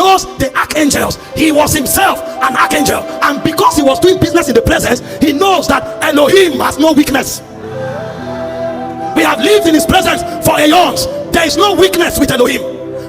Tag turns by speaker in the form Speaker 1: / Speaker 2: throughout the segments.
Speaker 1: knows the archangels. He was himself an archangel, and because he was doing business in the presence, he knows that Elohim has no weakness. We have lived in his presence for aeons. There is no weakness with Elohim.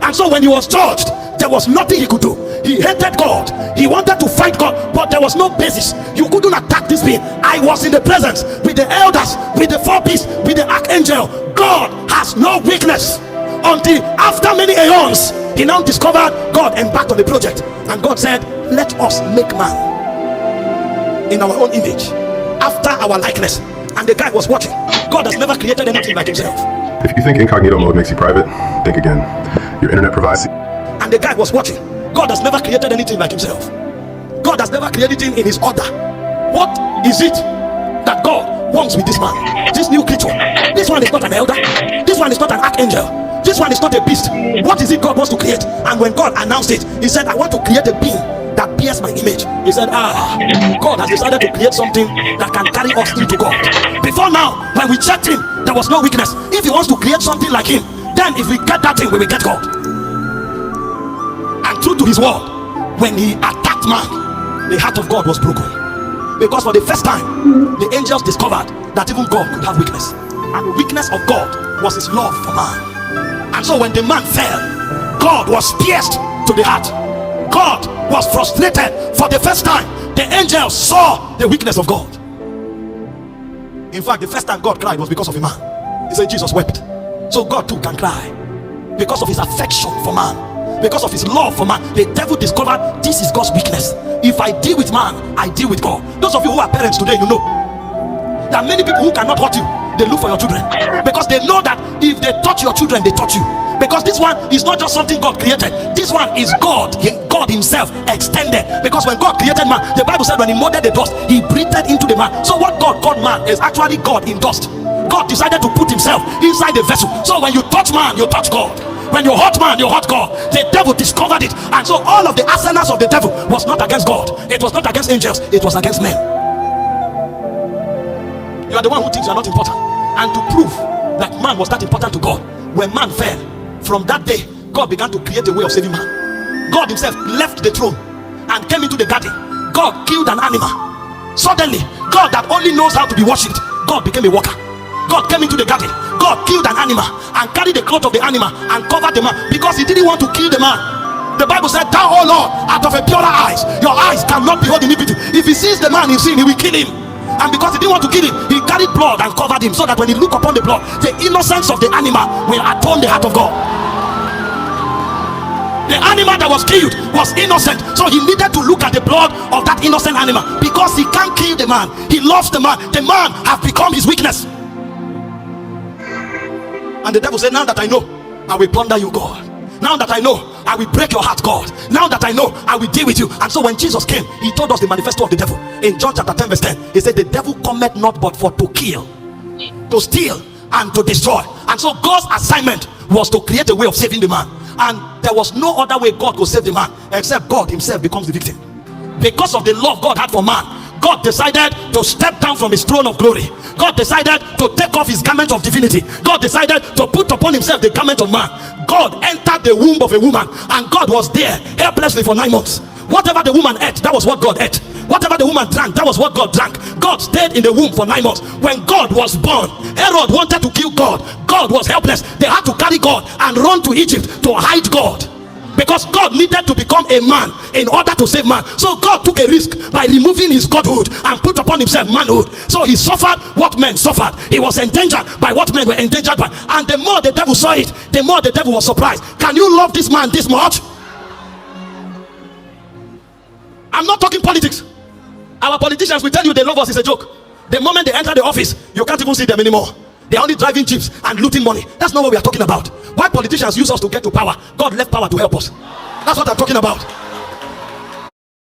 Speaker 1: And so when he was judged, there was nothing he could do. He hated God. He wanted to fight God, but there was no basis. You couldn't attack this being. I was in the presence with the elders, with the four beasts, with the archangel. God has no weakness. Until after many aeons, he now discovered God embarked on the project, and God said, let us make man in our own image, after our likeness. And the guy was watching. God has never created anything like himself.
Speaker 2: If you think incognito mode makes you private, think again. Your internet provides.
Speaker 1: And the guy was watching. God has never created anything like himself. God has never created anything in his order. What is it that God wants with this man, this new creature? This one is not an elder. This one is not an archangel. This one is not a beast. What is it God wants to create? And when God announced it, he said, I want to create a being that bears my image. He said, God has decided to create something that can carry us into God. Before now, when we checked him, there was no weakness. If he wants to create something like him, then if we get that thing, we will get God. And true to his word, when he attacked man, the heart of God was broken. Because for the first time, the angels discovered that even God could have weakness. And the weakness of God was his love for man. And so when the man fell, God was pierced to the heart. God was frustrated. For the first time, the angels saw the weakness of God. In fact, the first time God cried was because of a man. He said Jesus wept. So God too can cry because of his affection for man, because of his love for man. The devil discovered this is God's weakness. If I deal with man, I deal with God. Those of you who are parents today, you know there are many people who cannot hurt you. They look for your children because they know that if they touch your children, they touch you. Because this one is not just something God created. This one is God himself extended. Because when God created man, the Bible said when he molded the dust, he breathed into the man. So what God called man is actually God in dust. God decided to put himself inside the vessel. So when you touch man, you touch God. When you hurt man, you hurt God. The devil discovered it. And so all of the arsenals of the devil was not against God. It was not against angels. It was against men. You are the one who thinks you are not important. And to prove that man was that important to God, when man fell, from that day, God began to create a way of saving man. God himself left the throne and came into the garden. God killed an animal. Suddenly, God that only knows how to be worshipped, God became a worker. God came into the garden. God killed an animal and carried the cloth of the animal and covered the man because he didn't want to kill the man. The Bible said, thou, O Lord, out of a purer eyes, your eyes cannot behold iniquity. If he sees the man in sin, he will kill him. And because he didn't want to kill him, he carried blood and covered him, so that when he looked upon the blood, the innocence of the animal will atone the heart of God. The animal that was killed was innocent, so he needed to look at the blood of that innocent animal. Because he can't kill the man, he loves the man. The man has become his weakness. And the devil said, now that I know, I will plunder you, God. Now that I know, I will break your heart, God. Now that I know, I will deal with you. And so when Jesus came, he told us the manifesto of the devil. In John chapter 10 verse 10, he said, the devil cometh not but for to kill, to steal, and to destroy. And so God's assignment was to create a way of saving the man. And there was no other way God could save the man except God himself becomes the victim. Because of the love God had for man, God decided to step down from his throne of glory. God decided to take off his garment of divinity. God decided to put upon himself the garment of man. God entered the womb of a woman, and God was there helplessly for 9 months. Whatever the woman ate, that was what God ate. Whatever the woman drank, that was what God drank. God stayed in the womb for 9 months. When God was born, Herod wanted to kill God. God was helpless. They had to carry God and run to Egypt to hide God, because God needed to become a man in order to save man. So God took a risk by removing his godhood and put upon himself manhood. So he suffered what men suffered. He was endangered by what men were endangered by. And the more the devil saw it, the more the devil was surprised. Can you love this man this much? I'm not talking politics. Our politicians will tell you they love us is a joke. The moment they enter the office, you can't even see them anymore. They're only driving jeeps and looting money. That's not what we are talking about. Why politicians use us to get to power? God left power to help us. That's what I'm talking about.